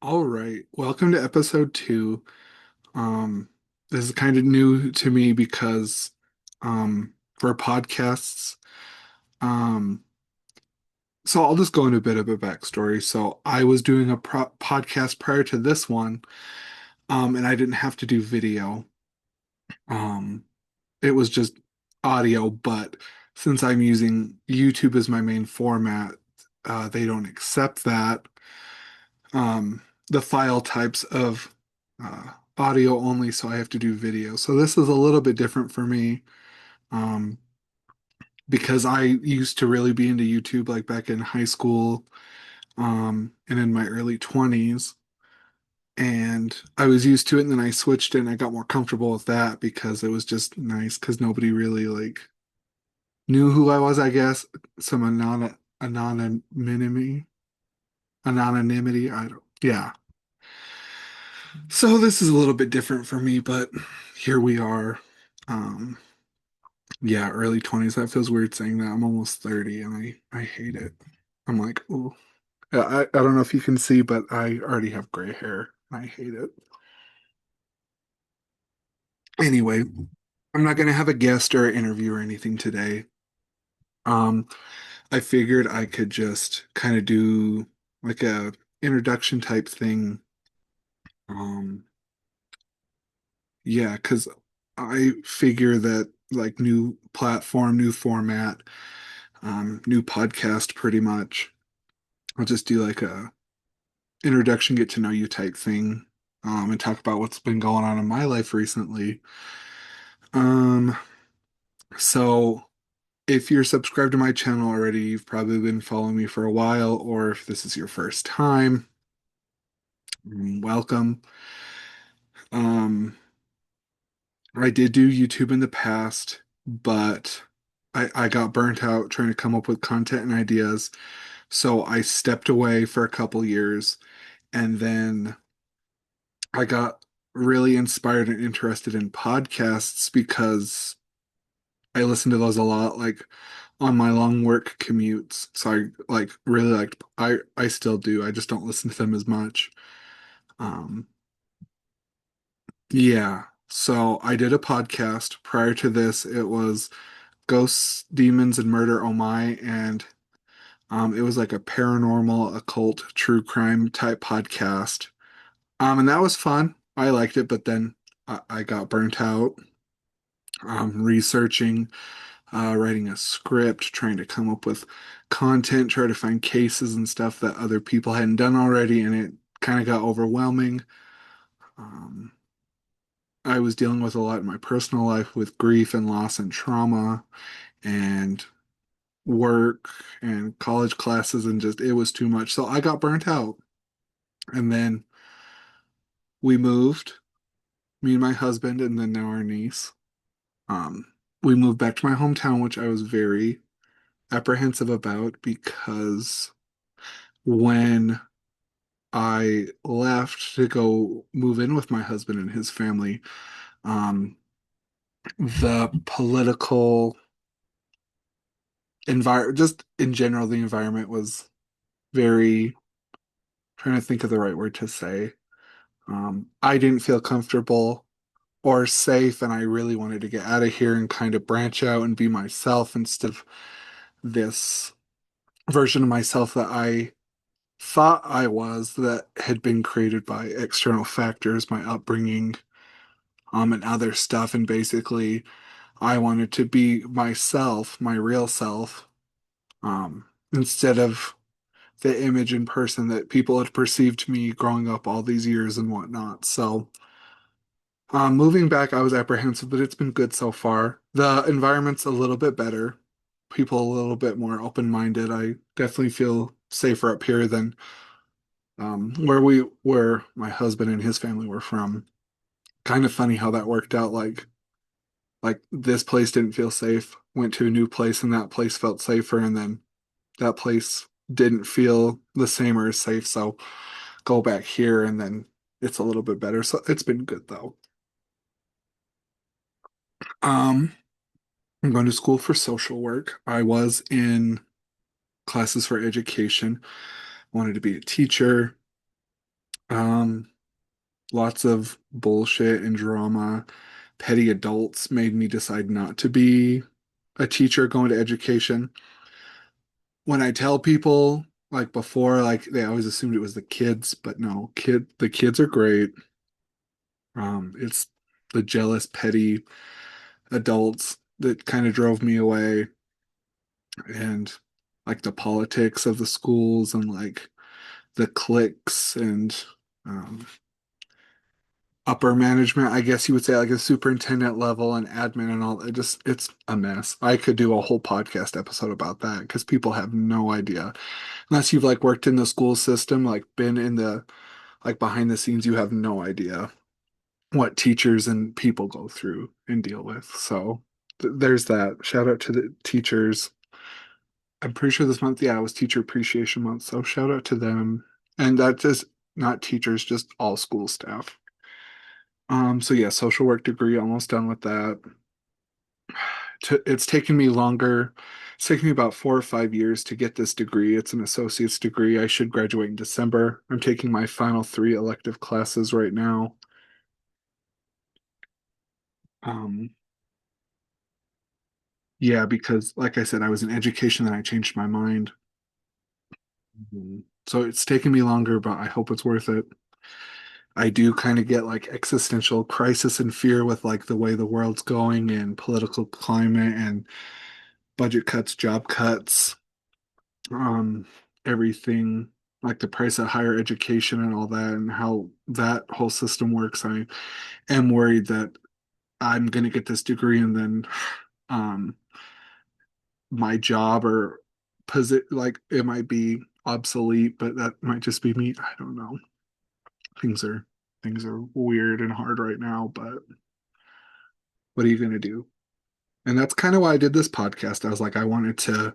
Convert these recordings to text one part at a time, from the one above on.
All right. Welcome to episode two. Um, this is kind of new to me because for podcasts, um, so I'll just go into a bit of a backstory. So I was doing a podcast prior to this one, and I didn't have to do video. Um, it was just audio, but since I'm using YouTube as my main format, they don't accept that. The file types of audio only, so I have to do video. So this is a little bit different for me um, because I used to really be into YouTube like back in high school and in my early 20s. And I was used to it, and then I switched it and I got more comfortable with that because it was just nice because nobody really like knew who I was, I guess. Some anonymity. I don't, yeah. So this is a little bit different for me, but here we are. Um, yeah, early 20s. That feels weird saying that. I'm almost 30 and I hate it. I'm like, oh, I don't know if you can see, but I already have gray hair. I hate it. Anyway, I'm not gonna have a guest or an interview or anything today. Um, I figured I could just kind of do like a introduction type thing. Um, yeah, because I figure that like new platform, new format, new podcast pretty much. I'll just do like a introduction, get to know you type thing, and talk about what's been going on in my life recently. Um, so if you're subscribed to my channel already, you've probably been following me for a while, or if this is your first time, welcome. Um, I did do YouTube in the past, but I got burnt out trying to come up with content and ideas. So I stepped away for a couple years and then I got really inspired and interested in podcasts because I listen to those a lot, like on my long work commutes. So I like really liked I still do. I just don't listen to them as much. Um yeah. So I did a podcast. Prior to this, it was Ghosts, Demons, and Murder Oh My, and it was like a paranormal, occult, true crime type podcast. And that was fun. I liked it, but then I got burnt out researching, writing a script, trying to come up with content, try to find cases and stuff that other people hadn't done already, and it kind of got overwhelming. Um, I was dealing with a lot in my personal life with grief and loss and trauma and work and college classes, and just it was too much. So I got burnt out. And then we moved, me and my husband, and then now our niece. Um, we moved back to my hometown, which I was very apprehensive about because when I left to go move in with my husband and his family, um, the political environment, just in general, the environment was very, trying to think of the right word to say. I didn't feel comfortable or safe, and I really wanted to get out of here and kind of branch out and be myself instead of this version of myself that I thought I was that had been created by external factors, my upbringing, and other stuff. And basically, I wanted to be myself, my real self, instead of the image and person that people had perceived me growing up all these years and whatnot. So, moving back, I was apprehensive, but it's been good so far. The environment's a little bit better, people a little bit more open-minded. I definitely feel safer up here than where my husband and his family were from. Kind of funny how that worked out. Like this place didn't feel safe, went to a new place and that place felt safer, and then that place didn't feel the same or as safe. So go back here and then it's a little bit better. So it's been good though. Um, I'm going to school for social work. I was in classes for education, wanted to be a teacher. Um, Lots of bullshit and drama. Petty adults made me decide not to be a teacher going to education. When I tell people, like before, like they always assumed it was the kids, but no, the kids are great. It's the jealous, petty adults that kind of drove me away, and like the politics of the schools and like the cliques and um, upper management, I guess you would say, like a superintendent level and admin and all. It's a mess. I could do a whole podcast episode about that because people have no idea. Unless you've like worked in the school system, like been in the like behind the scenes, you have no idea what teachers and people go through and deal with. So there's that. Shout out to the teachers. I'm pretty sure this month, yeah, it was Teacher Appreciation Month. So shout out to them. And that just not teachers, just all school staff. So yeah, social work degree, almost done with that. It's taken me longer. It's taken me about 4 or 5 years to get this degree. It's an associate's degree. I should graduate in December. I'm taking my final 3 elective classes right now. Um, yeah, because like I said, I was in education, then I changed my mind. So it's taken me longer, but I hope it's worth it. I do kind of get like existential crisis and fear with like the way the world's going and political climate and budget cuts, job cuts, um, everything like the price of higher education and all that and how that whole system works. I am worried that I'm going to get this degree and then um, my job or like it might be obsolete, but that might just be me. I don't know. Things are things are weird and hard right now, but what are you going to do? And that's kind of why I did this podcast. I was like, I wanted to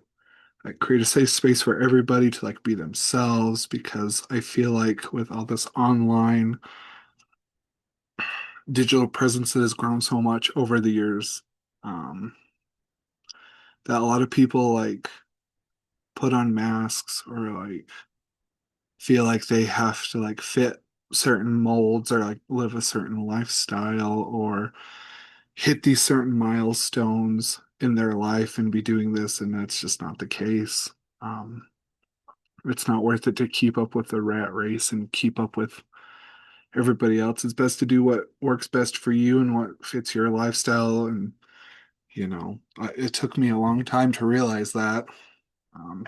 like create a safe space for everybody to like be themselves because I feel like with all this online digital presence that has grown so much over the years, um, that a lot of people like put on masks or like feel like they have to like fit certain molds or like live a certain lifestyle or hit these certain milestones in their life and be doing this, and that's just not the case. Um, it's not worth it to keep up with the rat race and keep up with everybody else. It's best to do what works best for you and what fits your lifestyle. And, it took me a long time to realize that. Um,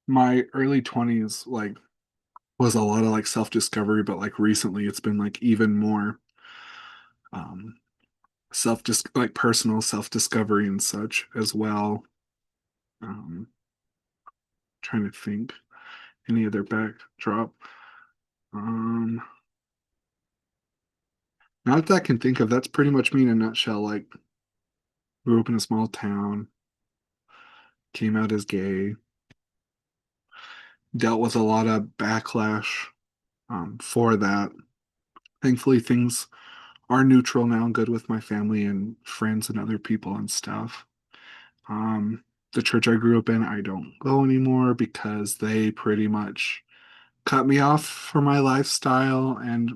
my early 20s, like, was a lot of like self discovery, but like recently it's been like even more um, self just like personal self discovery and such as well. Um, Trying to think any other backdrop. Um, Not that I can think of. That's pretty much me in a nutshell. Like, grew up in a small town, came out as gay, dealt with a lot of backlash for that. Thankfully, things are neutral now, good with my family and friends and other people and stuff. Um, the church I grew up in, I don't go anymore because they pretty much cut me off for my lifestyle and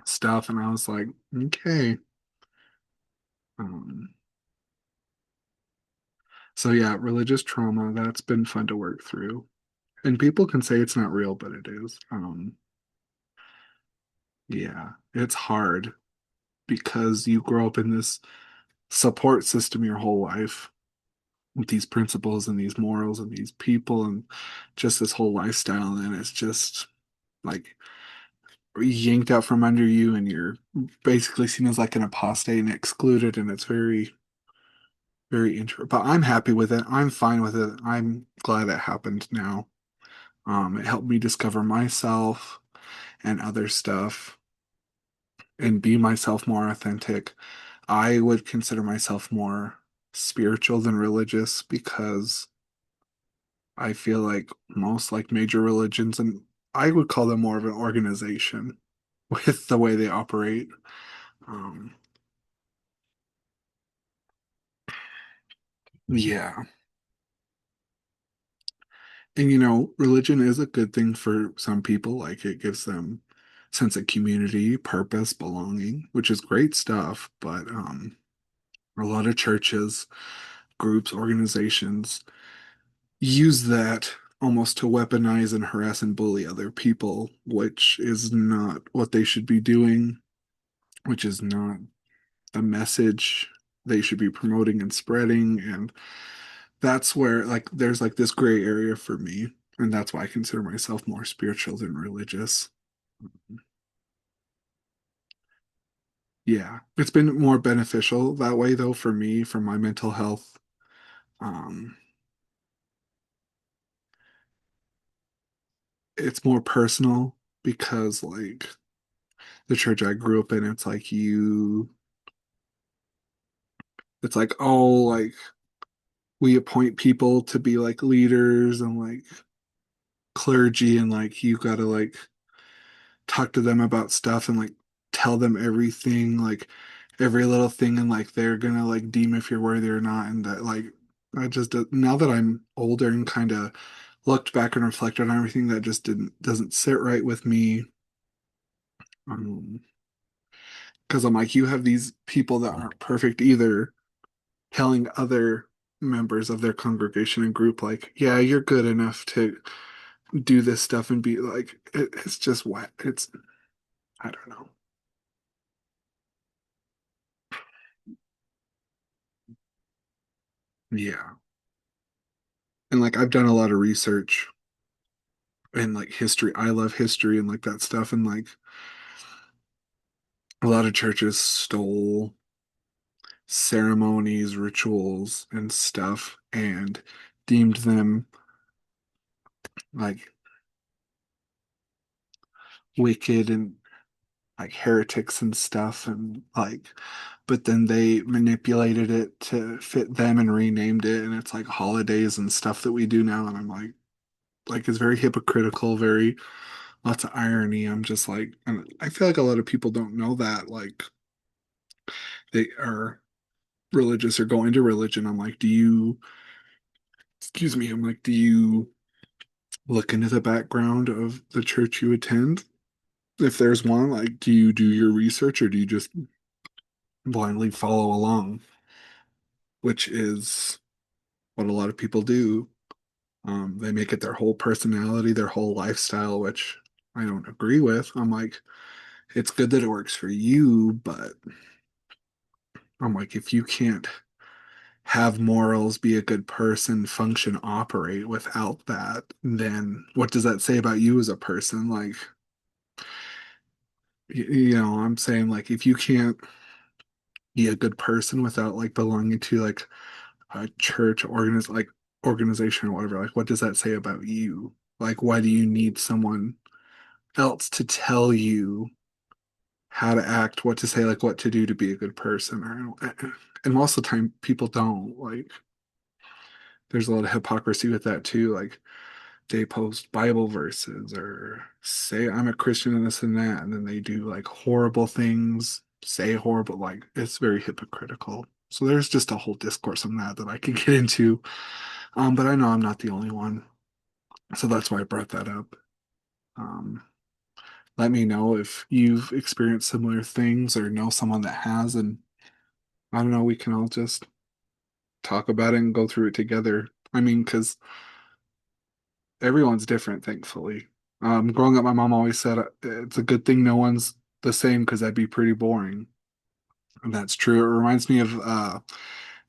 stuff. And I was like, okay. Um, so yeah, religious trauma, that's been fun to work through. And people can say it's not real, but it is. Yeah, it's hard because you grow up in this support system your whole life with these principles and these morals and these people and just this whole lifestyle. And it's just like yanked out from under you, and you're basically seen as like an apostate and excluded. And it's very, very interesting. But I'm happy with it. I'm fine with it. I'm glad it happened now. It helped me discover myself and other stuff and be myself more authentic. I would consider myself more spiritual than religious because I feel like most like major religions, and I would call them more of an organization with the way they operate. Um, yeah, And religion is a good thing for some people. Like it gives them sense of community, purpose, belonging, which is great stuff. But a lot of churches, groups, organizations use that almost to weaponize and harass and bully other people, which is not what they should be doing, which is not the message they should be promoting and spreading. And that's where like there's like this gray area for me. And that's why I consider myself more spiritual than religious. Yeah, it's been more beneficial that way though for me, for my mental health. Um, it's more personal because like the church I grew up in, it's like, oh, like we appoint people to be like leaders and like clergy, and like you gotta like talk to them about stuff and like tell them everything, like every little thing, and like they're gonna like deem if you're worthy or not. And that like I just now that I'm older and kind of looked back and reflected on everything, that just doesn't sit right with me. Um, because I'm like, you have these people that aren't perfect either, telling other members of their congregation and group, like, yeah, you're good enough to do this stuff and be like, it's just what it's, I don't know. Yeah. And like, I've done a lot of research in like history. I love history and like that stuff. And like, a lot of churches stole ceremonies, rituals, and stuff and deemed them like wicked and like heretics and stuff. And like, but then they manipulated it to fit them and renamed it. And it's like holidays and stuff that we do now. And I'm like, it's very hypocritical, very lots of irony. I'm just like, and I feel like a lot of people don't know that. Like, they are religious or go into religion. I'm like, excuse me, I'm like, do you look into the background of the church you attend? If there's one, like, do you do your research or do you just blindly follow along? Which is what a lot of people do. They make it their whole personality, their whole lifestyle, which I don't agree with. I'm like, it's good that it works for you, but I'm like, if you can't have morals, be a good person, function, operate without that, then what does that say about you as a person? Like, I'm saying like if you can't be a good person without like belonging to like a church organization or whatever, like what does that say about you? Like, why do you need someone else to tell you how to act, what to say, like what to do to be a good person? And most of the time, people don't. Like, there's a lot of hypocrisy with that too. Like, they post Bible verses or say I'm a Christian and this and that, and then they do like horrible things, say horrible, like it's very hypocritical. So there's just a whole discourse on that that I could get into. But I know I'm not the only one. So that's why I brought that up. Um, Let me know if you've experienced similar things or know someone that has, and I don't know, we can all just talk about it and go through it together. I mean, because everyone's different, thankfully. Growing up, my mom always said it's a good thing no one's the same because that'd be pretty boring. And that's true. It reminds me of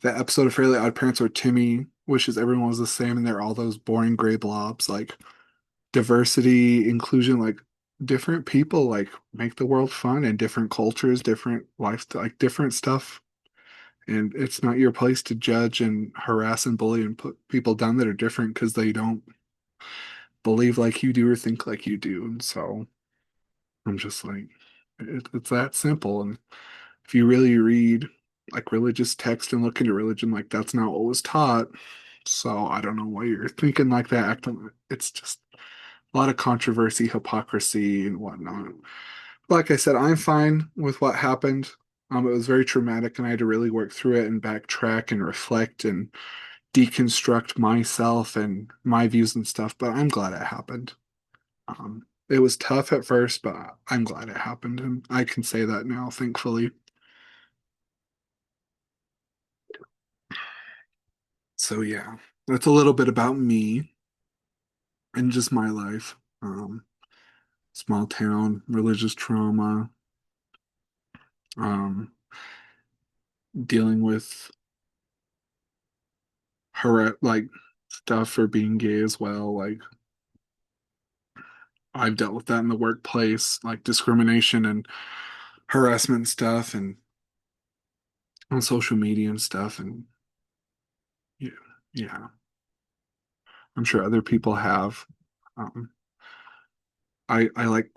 that episode of Fairly Odd Parents where Timmy wishes everyone was the same and they're all those boring gray blobs. Like diversity, inclusion, like different people like make the world fun, and different cultures, different lifestyle, like different stuff. And it's not your place to judge and harass and bully and put people down that are different because they don't believe like you do or think like you do. And so I'm just like, it's that simple. And if you really read like religious text and look into religion, like that's not what was taught. So I don't know why you're thinking like that. Acting, it's just a lot of controversy, hypocrisy, and whatnot. Like I said, I'm fine with what happened. It was very traumatic, and I had to really work through it and backtrack and reflect and deconstruct myself and my views and stuff, but I'm glad it happened. It was tough at first, but I'm glad it happened, and I can say that now, thankfully. So yeah, that's a little bit about me and just my life. Small town, religious trauma, um, dealing with like stuff for being gay as well. Like I've dealt with that in the workplace, like discrimination and harassment stuff, and on social media and stuff. And yeah, yeah, I'm sure other people have. Um, I like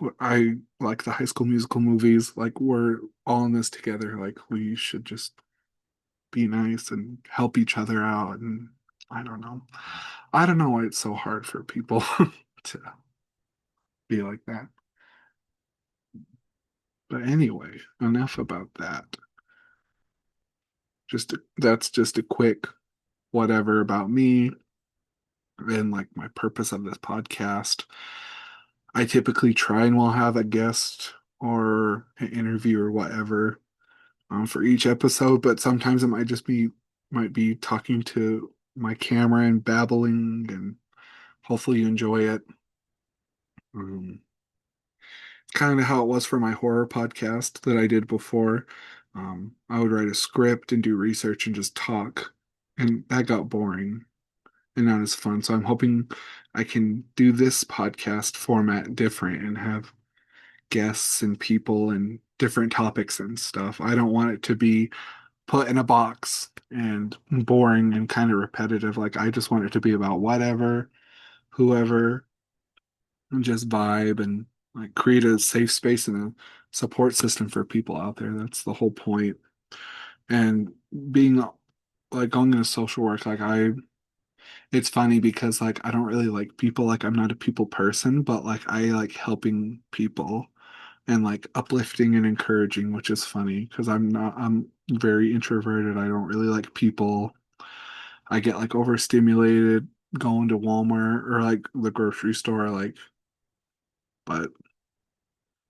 the High School Musical movies. Like we're all in this together. Like we should just be nice and help each other out. And I don't know. I don't know why it's so hard for people to be like that. But anyway, enough about that. That's just a quick whatever about me and like my purpose of this podcast. I typically try and we'll have a guest or an interview or whatever for each episode, but sometimes it might be talking to my camera and babbling, and hopefully you enjoy it. Um, Kind of how it was for my horror podcast that I did before. I would write a script and do research and just talk, and that got boring and not as fun. So I'm hoping I can do this podcast format different and have guests and people and different topics and stuff. I don't want it to be put in a box and boring and kind of repetitive. Like I just want it to be about whatever, whoever, and just vibe and like create a safe space and a support system for people out there. That's the whole point. And being like going into social work, it's funny because like I don't really like people. Like I'm not a people person, but like I like helping people and like uplifting and encouraging, which is funny because I'm very introverted. I don't really like people. I get like overstimulated going to Walmart or like the grocery store, like, but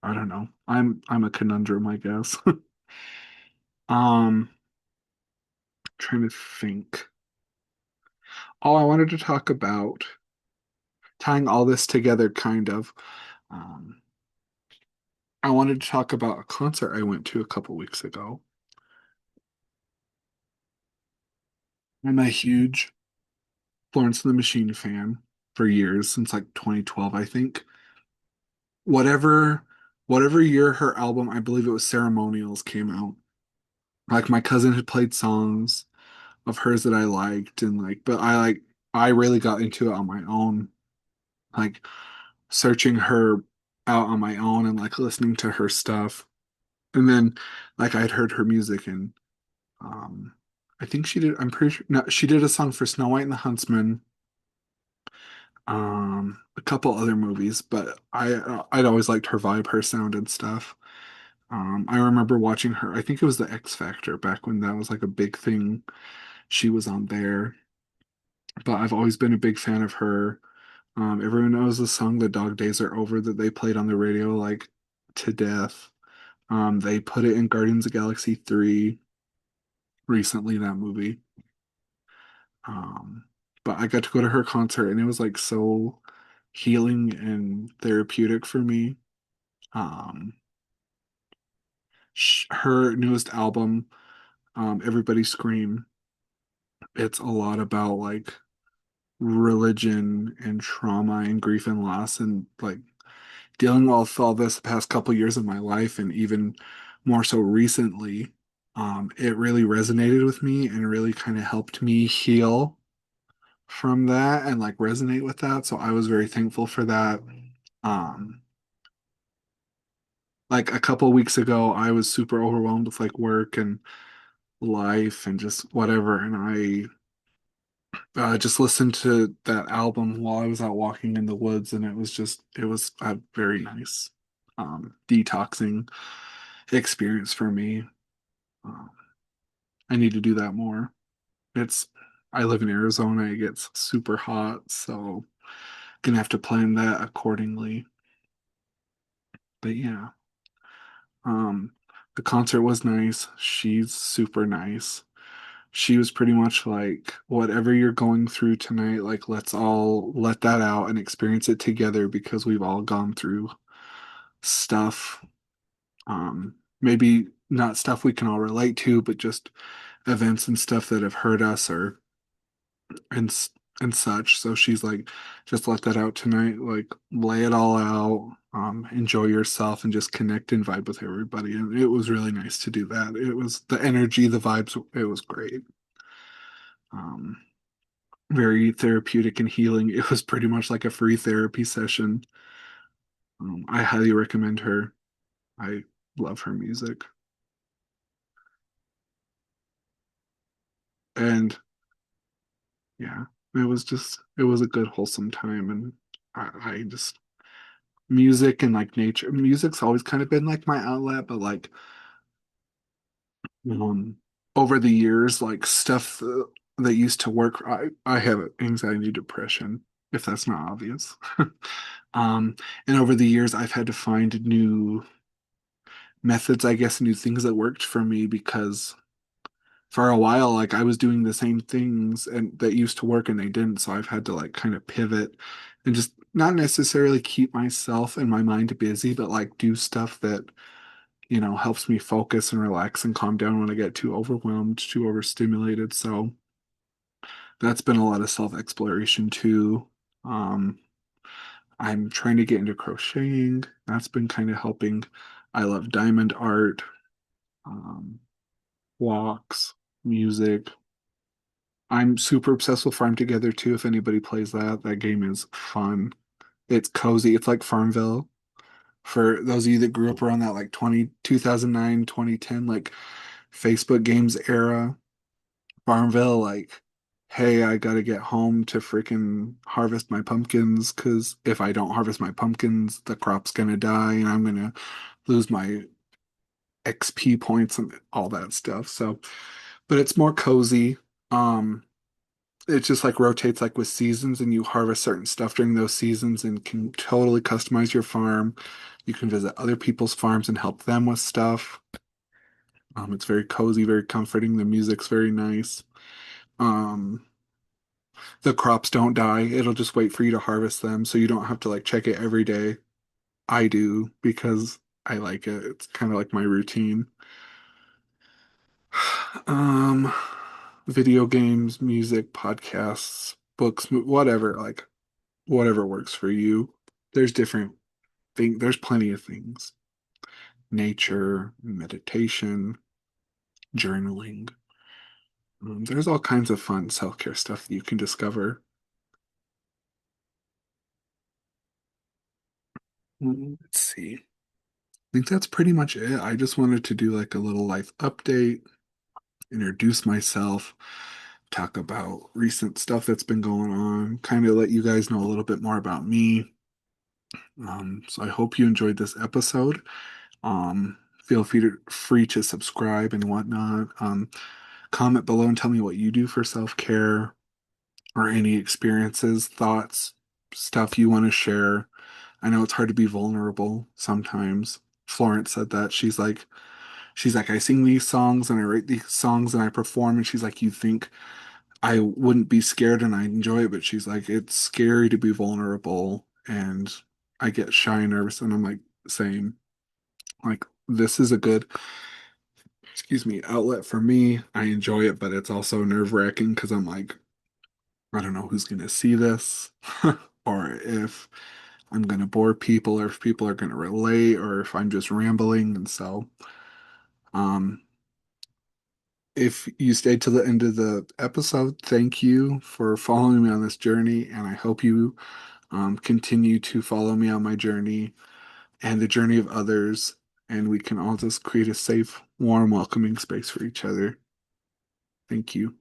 I don't know. I'm a conundrum, I guess. Um, Trying to think. Oh, I wanted to talk about tying all this together, kind of. Um, I wanted to talk about a concert I went to a couple weeks ago. I'm a huge Florence the Machine fan for years, since like 2012, I think. Whatever, whatever year her album, I believe it was Ceremonials, came out. Like my cousin had played songs of hers that I liked, and but I really got into it on my own, like searching her out on my own and like listening to her stuff. And then like I'd heard her music, and um I think I'm pretty sure, no, she did a song for Snow White and the Huntsman, a couple other movies, but I'd always liked her vibe, her sound and stuff. I remember watching her, I think it was the X Factor back when that was like a big thing. She was on there, but I've always been a big fan of her. Everyone knows the song "The Dog Days Are Over" that they played on the radio like to death. They put it in Guardians of the Galaxy 3 recently, that movie. Um, but I got to go to her concert, and it was like so healing and therapeutic for me. Um, Her newest album, Everybody Scream, it's a lot about like religion and trauma and grief and loss, and like dealing with all this the past couple years of my life, and even more so recently. It really resonated with me and really kind of helped me heal from that and like resonate with that. So I was very thankful for that. Um, like a couple weeks ago, I was super overwhelmed with like work and life and just whatever, and I just listened to that album while I was out walking in the woods, and it was a very nice detoxing experience for me. Um, I need to do that more. It's I live in Arizona. It gets super hot, so gonna have to plan that accordingly. But yeah, um, the concert was nice. She's super nice. She was pretty much like, whatever you're going through tonight, like, let's all let that out and experience it together because we've all gone through stuff. Maybe not stuff we can all relate to, but just events and stuff that have hurt us or and and such. So she's like, just let that out tonight, like lay it all out, enjoy yourself and just connect and vibe with everybody. And it was really nice to do that. It was the energy, the vibes, it was great. Um, Very therapeutic and healing. It was pretty much like a free therapy session. I highly recommend her. I love her music. And yeah, it was a good wholesome time. And I just, music and like nature, music's always kind of been like my outlet, but like, um, over the years, like stuff that used to work, I have anxiety, depression, if that's not obvious. Um, and over the years, I've had to find new methods, I guess, new things that worked for me because for a while, like I was doing the same things and that used to work and they didn't. So I've had to like kind of pivot and just not necessarily keep myself and my mind busy, but like do stuff that, helps me focus and relax and calm down when I get too overwhelmed, too overstimulated. So that's been a lot of self-exploration too. Um, I'm trying to get into crocheting. That's been kind of helping. I love diamond art. Um, Walks, music. I'm super obsessed with Farm Together too. If anybody plays that, that game is fun. It's cozy. It's like Farmville. For those of you that grew up around that like 2009, 2010, like Facebook games era, Farmville, like, hey, I gotta get home to freaking harvest my pumpkins because if I don't harvest my pumpkins, the crop's gonna die and I'm gonna lose my XP points and all that stuff. So, but it's more cozy. Um, it just like rotates like with seasons and you harvest certain stuff during those seasons and can totally customize your farm. You can visit other people's farms and help them with stuff. It's very cozy, very comforting. The music's very nice. Um, the crops don't die. It'll just wait for you to harvest them, so you don't have to like check it every day. I do because I like it. It's kind of like my routine. Um, Video games, music, podcasts, books, whatever, like whatever works for you. There's different there's plenty of things. Nature, meditation, journaling. There's all kinds of fun self-care stuff that you can discover. Let's see. I think that's pretty much it. I just wanted to do like a little life update, introduce myself, talk about recent stuff that's been going on, kind of let you guys know a little bit more about me. So I hope you enjoyed this episode. Feel free to subscribe and whatnot. Comment below and tell me what you do for self-care or any experiences, thoughts, stuff you want to share. I know it's hard to be vulnerable sometimes. Florence said that. She's like, I sing these songs and I write these songs and I perform. And she's like, you think I wouldn't be scared and I enjoy it, but she's like, it's scary to be vulnerable and I get shy and nervous. And I'm like, same. Like, this is a good, excuse me, outlet for me. I enjoy it, but it's also nerve-wracking because I'm like, I don't know who's gonna see this, or if I'm gonna bore people, or if people are gonna relate, or if I'm just rambling. And so, um, if you stayed to the end of the episode, thank you for following me on this journey, and I hope you continue to follow me on my journey and the journey of others, and we can all just create a safe, warm, welcoming space for each other. Thank you.